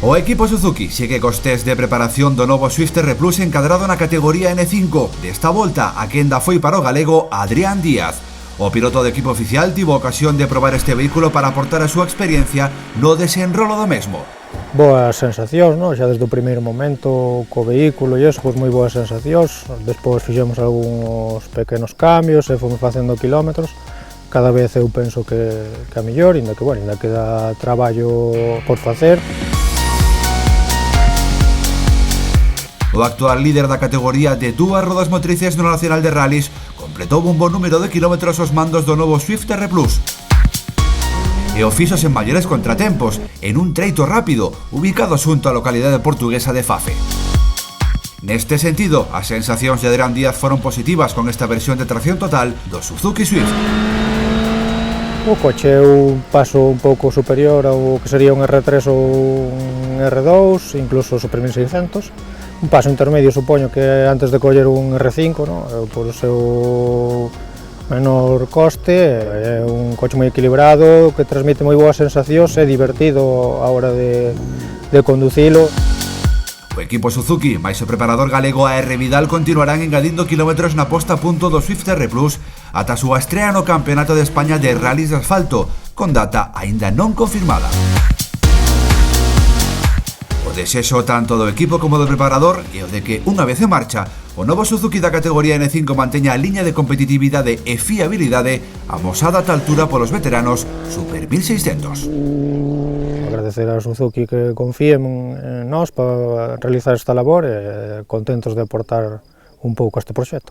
O equipo Suzuki segue cos test de preparación do novo Swift R Plus encadrado na categoría N5. Desta volta, a quenda foi para o galego Adrián Díaz. O piloto do equipo oficial tivo ocasión de probar este vehículo para aportar a súa experiencia no desenrolo do mesmo. Boas sensacións, non? Xa desde o primeiro momento co vehículo e eso, pois moi boas sensacións. Despois fixemos algúns pequenos cambios e fomos facendo kilómetros. Cada vez eu penso que a mellor, ainda que, bueno, ainda queda traballo por facer. O actual líder da categoría de dúas rodas motrices no Nacional de Rallys completou un bon número de kilómetros aos mandos do novo Swift R Plus. E o fixo sen maiores contratempos, en un treito rápido, ubicado xunto á localidade portuguesa de Fafe. Neste sentido, as sensacións de Adrián Díaz foron positivas con esta versión de tracción total do Suzuki Swift. O coche é un paso un pouco superior ao que sería un R3 ou un R2, incluso o Super 1600. Un paso intermedio, supoño, que antes de coller un R5, no? Por o seu menor coste, é un coche moi equilibrado, que transmite moi boas sensacións, é divertido a hora de conducilo. O equipo Suzuki, máis o preparador galego AR Vidal continuarán engadindo kilómetros na posta a punto do Swift R Plus ata a súa estrea no Campeonato de España de Rallys de Asfalto, con data aínda non confirmada. O desexo tanto do equipo como do preparador é o de que, unha vez en marcha, o novo Suzuki da categoría N5 manteña a liña de competitividade e fiabilidade amosada a tal altura polos veteranos Super 1600. Agradecer a Suzuki que confíen en nós para realizar esta labor e contentos de aportar un pouco a este proxecto.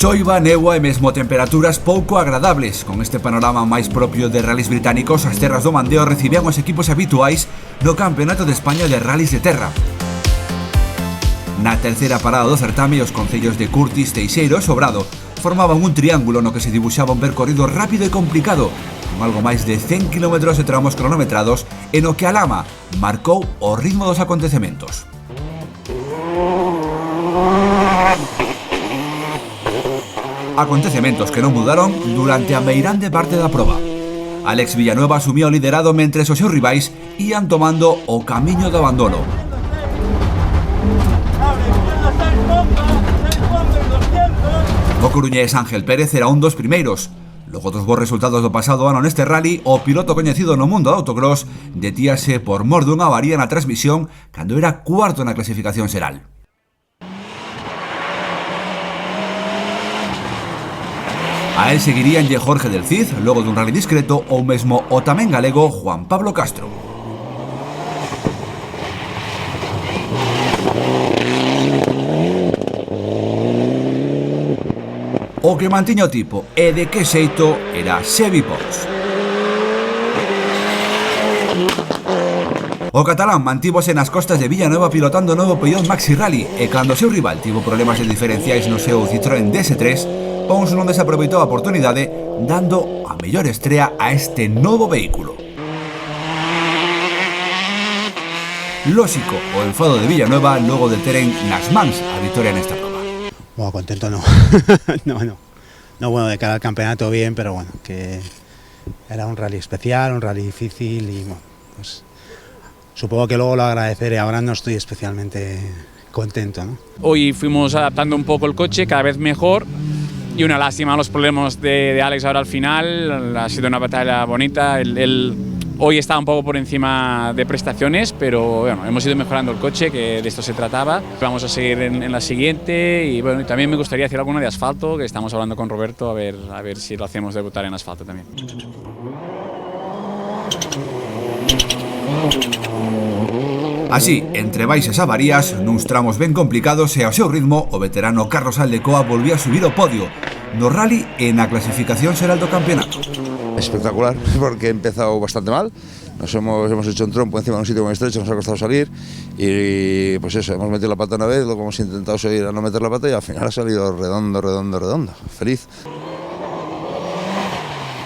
Choiva, néboa e mesmo temperaturas pouco agradables. Con este panorama máis propio de rallys británicos, as terras do Mandeo recibían os equipos habituais no Campeonato de España de Rallys de Terra. Na terceira parada do certame, os concellos de Curtis, Teixeiro e Sobrado formaban un triángulo no que se dibuxaba un percorrido rápido e complicado, con algo máis de 100 km de tramos cronometrados e no que a lama marcou o ritmo dos acontecementos. Acontecementos que non mudaron durante a meirande parte da proba. Alex Villanueva asumía o liderado mentres os seus rivais ían tomando o camiño do abandono. O coruñés Ángel Pérez era un dos primeiros. Logo dos bons resultados do pasado ano neste rally, o piloto coñecido no mundo do autocross detíase por mor dunha avaría na transmisión cando era cuarto na clasificación xeral. A él seguiríanlle Jorge del Cid, logo dun rally discreto, ou mesmo o tamén galego Juan Pablo Castro. O que mantiña o tipo e de que xeito era Sevi Pons. O catalán mantívose nas costas de Villanueva pilotando o novo Peugeot Maxi Rally e cando o seu rival tivo problemas de diferenciais no seu Citroën DS3, Pons non desaproveitou a oportunidade dando a mellor estrea a este novo vehículo. Lóxico o enfado de Villanueva logo de teren nas mans a victoria nesta proba. Bueno, contento no. No, bueno, de cara al campeonato bien, pero bueno, que era un rally especial, un rally difícil y bueno, pues supongo que luego lo agradeceré. Ahora no estoy especialmente contento, ¿no? Hoy fuimos adaptando un poco el coche, cada vez mejor. Y una lástima los problemas de Alex ahora al final. Ha sido una batalla bonita. Él hoy está un poco por encima de prestaciones, pero bueno, hemos ido mejorando el coche, que de esto se trataba. Vamos a seguir en la siguiente y bueno, y también me gustaría hacer alguna de asfalto, que estamos hablando con Roberto a ver si lo hacemos debutar en asfalto también. Así, entre baixas avarías, nuns tramos ben complicados e ao seu ritmo, o veterano Carlos Aldecoa volvía a subir ao podio no rally e na clasificación xeral do campeonato. Espectacular, porque he empezado bastante mal, hemos hecho un trompo encima de un sitio muy estrecho, nos ha costado salir y pues eso, hemos metido la pata una vez, luego hemos intentado seguir a no meter la pata y al final ha salido redondo, feliz.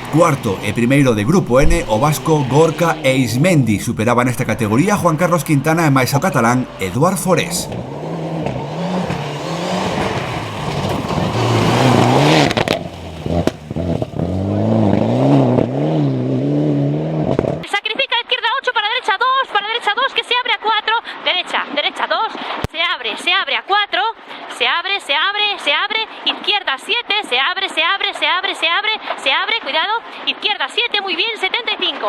Cuarto e primeiro de Grupo N, o vasco Gorka e Ismendi superaban nesta categoría Juan Carlos Quintana e máis ao catalán Eduard Forés. Sacrifica a izquierda 8 para derecha 2 que se abre a 4, derecha 2, se abre a 4, se abre, izquierda 7, se abre, cuidado, izquierda 7, muy bien, 75.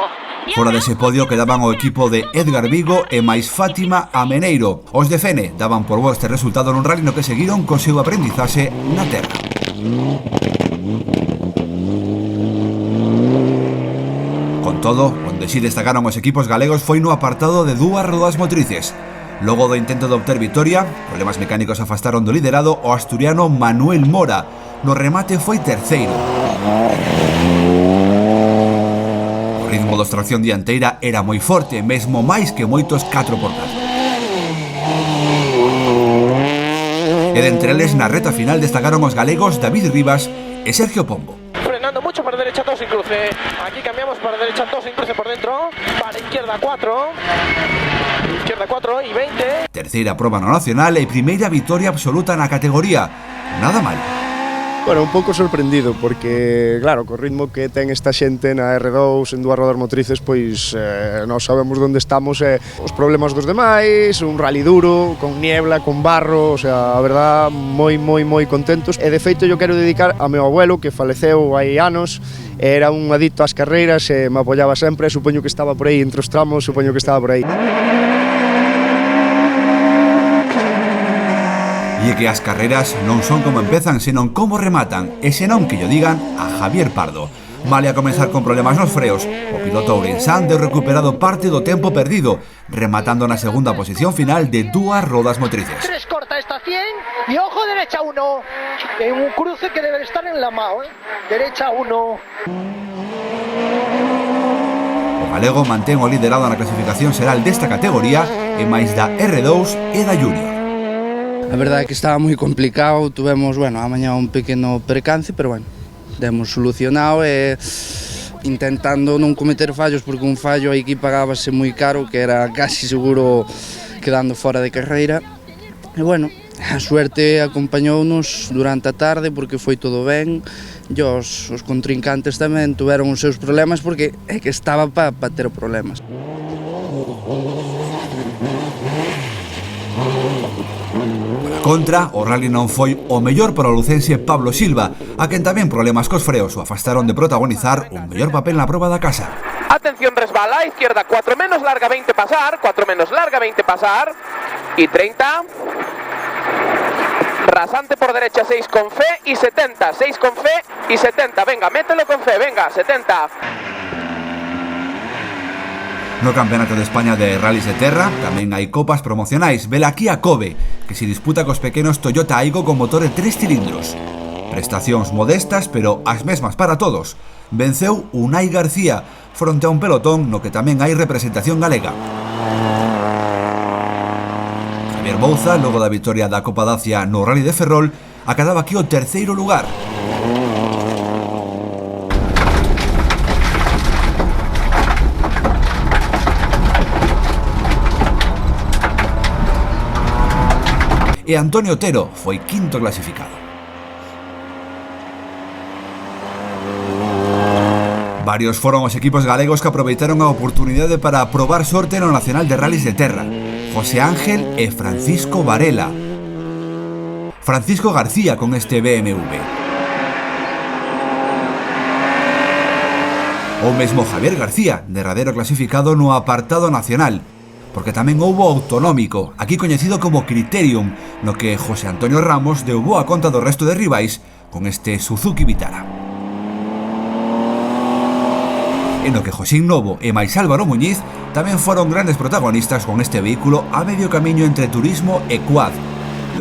Fora dese podio quedaban o equipo de Edgar Vigo e máis Fátima Ameneiro. Os de Fene daban por bo este resultado nun rally no que seguiron co seu aprendizaxe na terra. Con todo, onde si destacaron os equipos galegos foi no apartado de dúas rodas motrices. Logo do intento de obter vitoria, problemas mecánicos afastaron do liderado o asturiano Manuel Mora. No remate foi terceiro. O ritmo da tracción dianteira era moi forte, mesmo máis que moitos 4x4. E dentre eles na reta final destacaron os galegos David Rivas e Sergio Pombo. Frenando mucho para derecha 2 sin cruce. Aquí cambiamos para derecha 2 sin cruce por dentro. Para izquierda 4. Izquierda 4 y 20. Terceira proba no nacional e primeira vitoria absoluta na categoría. Nada mal. Bueno, un pouco sorprendido porque, claro, co ritmo que ten esta xente na R2 en dúas rodas motrices, pois nós sabemos onde estamos e os problemas dos demais, un rally duro, con niebla, con barro, o sea, a verdad, moi contentos. E de feito eu quero dedicar a meu abuelo que faleceu hai anos, era un adicto ás carreiras e me apoiaba sempre, supoño que estaba por aí entre os tramos, supoño que estaba por aí. E que as carreras non son como empezan, senón como rematan, e senón que llo digan a Javier Pardo. Male a comenzar con problemas nos freos, o piloto ourensán deu recuperado parte do tempo perdido, rematando na segunda posición final de dúas rodas motrices. 3 corta esta 100 y ojo derecha 1. En un cruce que debe estar en la mao, derecha 1. O galego mantén o liderado na clasificación xeral desta categoría e máis da R2 e da Junior. A verdade é que estaba moi complicado, tuvemos, bueno, a mañá un pequeno percance, pero bueno, demos solucionado e intentando non cometer fallos, porque un fallo aí que pagábase moi caro, que era casi seguro quedando fora de carreira. E bueno, a suerte acompañounos durante a tarde porque foi todo ben, e os contrincantes tamén tuveron os seus problemas porque é que estaba para ter problemas. Contra, o rally non foi o mellor para o lucense Pablo Silva, a quen tamén problemas cos freos o afastaron de protagonizar un mellor papel na proba da casa. Atención, resbala, izquierda 4 menos, larga 20 pasar, 4 menos, larga 20 pasar y 30. Rasante por derecha 6 con fe y 70, 6 con fe y 70, venga, mételo con fe, venga, 70. No Campeonato de España de Rallys de Terra tamén hai copas promocionais. Vela aquí a Kobe, que se disputa cos pequenos Toyota Aygo con motor de 3 cilindros. Prestacións modestas, pero as mesmas para todos. Venceu Unai García, fronte a un pelotón no que tamén hai representación galega. Javier Bouza, logo da vitoria da Copa Dacia no Rally de Ferrol, acadaba aquí o terceiro lugar. E Antonio Otero foi quinto clasificado. Varios foron os equipos galegos que aproveitaron a oportunidade para probar sorte no Nacional de Rallys de Terra. José Ángel e Francisco Varela. Francisco García con este BMW. O mesmo Javier García, derradeiro clasificado no apartado nacional. Porque tamén houbo autonómico, aquí coñecido como Criterium, no que José Antonio Ramos deu boa conta do resto de rivais con este Suzuki Vitara. E no que Josín Novo e máis Álvaro Muñiz tamén foron grandes protagonistas con este vehículo a medio camiño entre turismo e quad.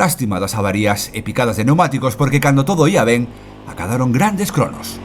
Lástima das avarías e picadas de neumáticos porque cando todo ia ben, acadaron grandes cronos.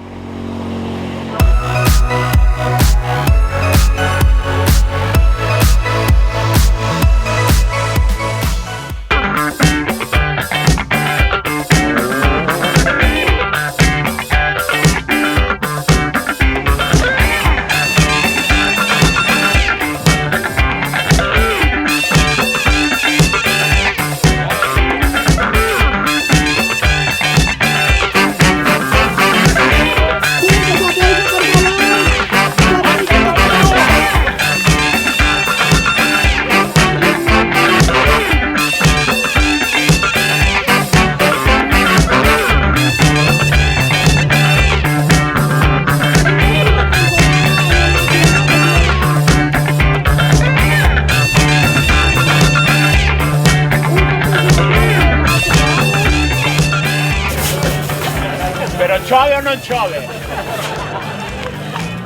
non chove.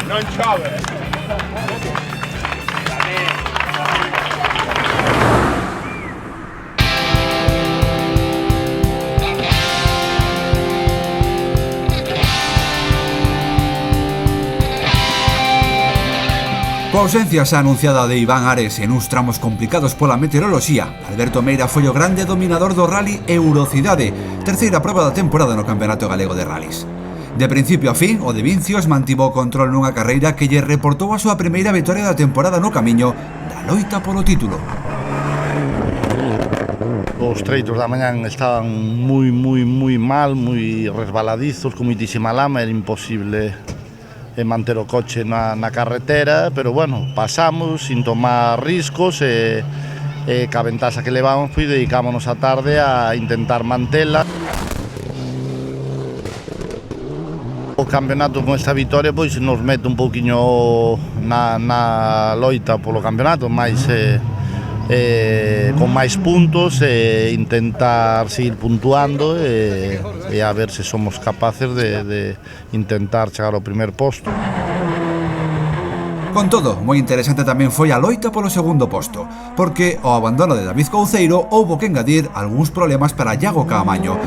Non chove. Coa ausencia xa anunciada de Iván Ares en uns tramos complicados pola meteoroloxía, Alberto Meira foi o grande dominador do Rally Eurocidade, terceira proba da temporada no Campeonato Galego de Rallys. De principio a fin, o de Vincios mantivo o control nunha carreira que lle reportou a súa primeira vitoria da temporada no camiño da loita polo título. Os treitos da mañán estaban moi mal, moi resbaladizos, con moitísima lama, era imposible manter o coche na carretera, pero bueno, pasamos sin tomar riscos e ca ventaxa que levamos, pois dedicámonos a tarde a intentar mantela. O campeonato con esta vitoria pois nos mete un pouquiño na loita polo campeonato, máis con máis puntos e intentar seguir puntuando e a ver se somos capaces de intentar chegar ao primer posto. Con todo, moi interesante tamén foi a loita polo segundo posto, porque ao abandono de David Couceiro houbo que engadir algúns problemas para Iago Caamaño,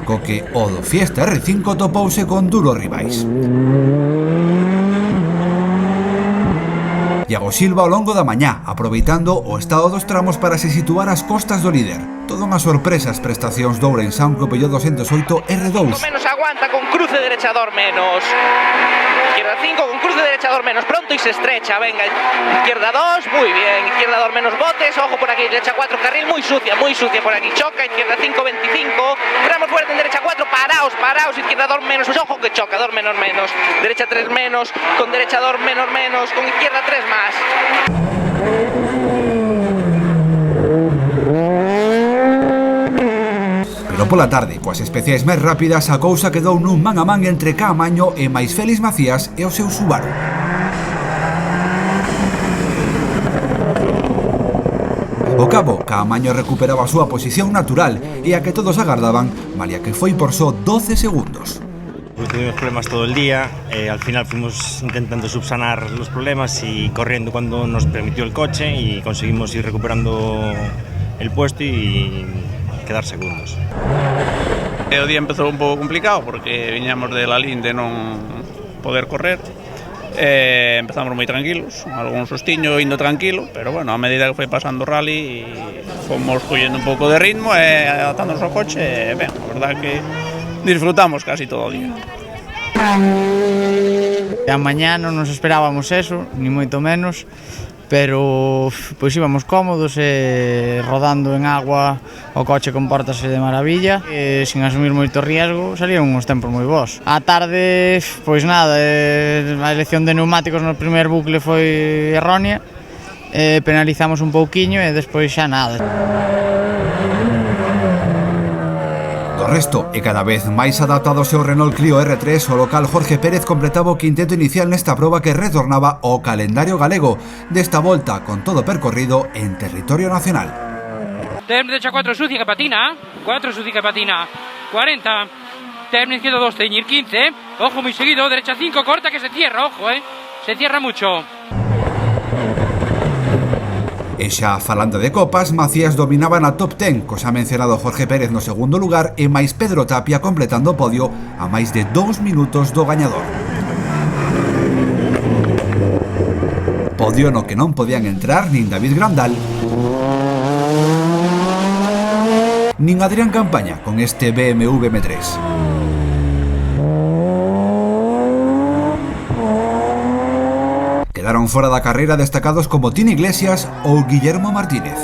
co que o do Fiesta R5 topouse con duros rivais. Iago Silva ao longo da mañá, aproveitando o estado dos tramos para se situar ás costas do líder. Todo unha sorpresa as prestacións do Ourensán co Peugeot 208 R2. Menos aguanta con cruce derechador menos. Izquierda 5 con cruce derechador menos. Pronto y se estrecha. Venga, izquierda 2, muy bien. Izquierda 2 menos botes. Ojo por aquí, derecha 4, carril muy sucia por aquí. Choca, izquierda 5, 25. Tramo fuerte en derecha 4, paraos. Izquierda 2 menos, pues ojo que choca, 2 menos. Derecha 3 menos, con derecha 2 menos, con izquierda 3 más. Pero pola tarde, coas especiais máis rápidas, a cousa quedou nun man a man entre Caamaño e máis Félix Macías e o seu Subaru. Ao cabo, Caamaño recuperaba a súa posición natural e a que todos agardaban, malia que foi por só 12 segundos. Tuvimos problemas todo el día, al final fuimos intentando subsanar los problemas y corriendo cuando nos permitió el coche y conseguimos ir recuperando el puesto y quedar segundos. O día empezou un pouco complicado porque viñamos de la lin de non poder correr. Empezamos moi tranquilos, algún sustiño indo tranquilo, pero bueno, a medida que foi pasando o rally fomos collendo un pouco de ritmo e adaptándonos ao coche, e ben, a verdad que disfrutamos casi todo o día. A mañá non nos esperábamos eso, ni moito menos, pero pois íbamos cómodos e rodando en agua, o coche compórtase de maravilla e sin asumir moito riesgo salían uns tempos moi bons. A tarde, pois nada, a elección de neumáticos no primer bucle foi errónea, penalizamos un pouquiño e despois xa nada. Do resto, e cada vez máis adaptado ao seu Renault Clio R3, o local Jorge Pérez completaba o quinteto inicial nesta proba que retornaba ao calendario galego, desta volta con todo percorrido en territorio nacional. Derecha 4 sucia que patina, 40, terno izquierdo 2, teñir 15, ojo muy seguido, derecha 5, corta que se cierra, ojo, se cierra mucho. E xa falando de copas, Macías dominaba na top 10, co xa mencionado Jorge Pérez no segundo lugar e máis Pedro Tapia completando o podio a máis de 2 minutos do gañador. Podio no que non podían entrar nin David Grandal nin Adrián Campaña con este BMW M3. Quedaron fora da carreira destacados como Tini Iglesias ou Guillermo Martínez.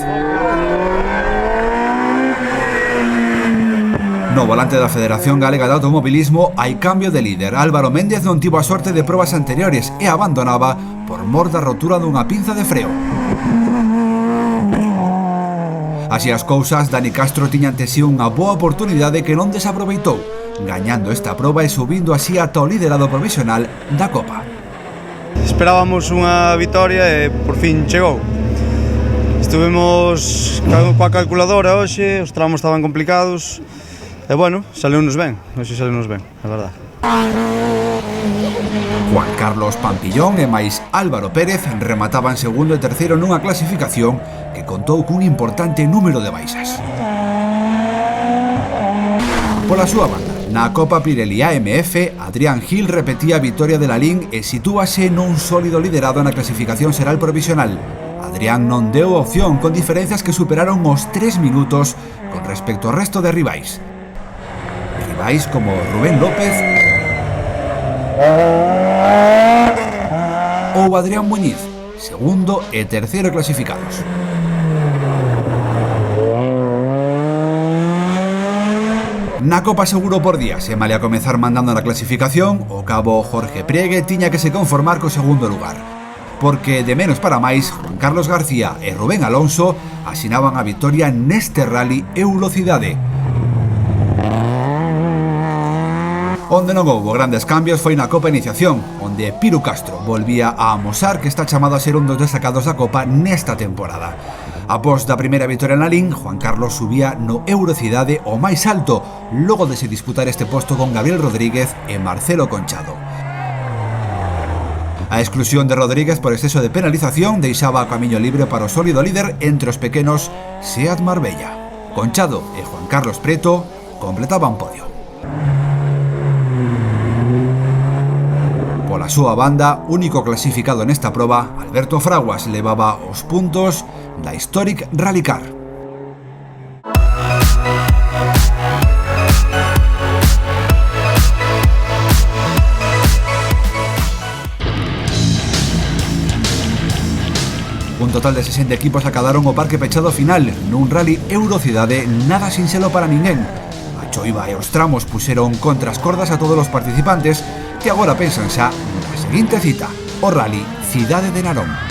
No volante da Federación Galega de Automobilismo hai cambio de líder. Álvaro Méndez non tivo a sorte de probas anteriores e abandonaba por mor da rotura dunha pinza de freo. Así as cousas, Dani Castro tiña ante si unha boa oportunidade que non desaproveitou, gañando esta proba e subindo así ata o liderado provisional da Copa. Esperábamos unha vitoria e por fin chegou. Estuvemos coa calculadora hoxe, os tramos estaban complicados e bueno, saleunos ben, hoxe saleunos ben, a verdade. Juan Carlos Pampillón e máis Álvaro Pérez remataban segundo e terceiro nunha clasificación que contou cun importante número de baixas. Pola súa banda, na Copa Pirelli AMF, Adrián Gil repetía a vitoria de Lalín e sitúase nun sólido liderado na clasificación xeral provisional. Adrián non deu opción con diferenzas que superaron os 3 minutos con respecto ao resto de rivais. Rivais como Rubén López ou Adrián Muñiz, segundo e terceiro clasificados. Na Copa Seguro por días, e malia comezar mandando na clasificación, o cabo Jorge Priegue tiña que se conformar co segundo lugar, porque de menos para máis, Juan Carlos García e Rubén Alonso asinaban a vitoria neste rally Eurocidade. Onde non houbo grandes cambios foi na Copa Iniciación, onde Piru Castro volvía a amosar que está chamado a ser un dos destacados da Copa nesta temporada. Após da primeira vitoria en Lalín, Juan Carlos subía no Eurocidade o máis alto, logo de se disputar este posto con Gabriel Rodríguez e Marcelo Conchado. A exclusión de Rodríguez por exceso de penalización deixaba a camiño libre para o sólido líder entre os pequenos Seat Marbella. Conchado e Juan Carlos Preto completaban podio. Pola súa banda, único clasificado nesta proba, Alberto Fraguas levaba os puntos da Historic Rallycar. Un total de 60 equipos acadaron o parque pechado final nun rally Eurocidade nada sinxelo para ninguén. A choiva e os tramos puxeron contra as cordas a todos os participantes que agora pensan xa na seguinte cita, o rally Cidade de Narón.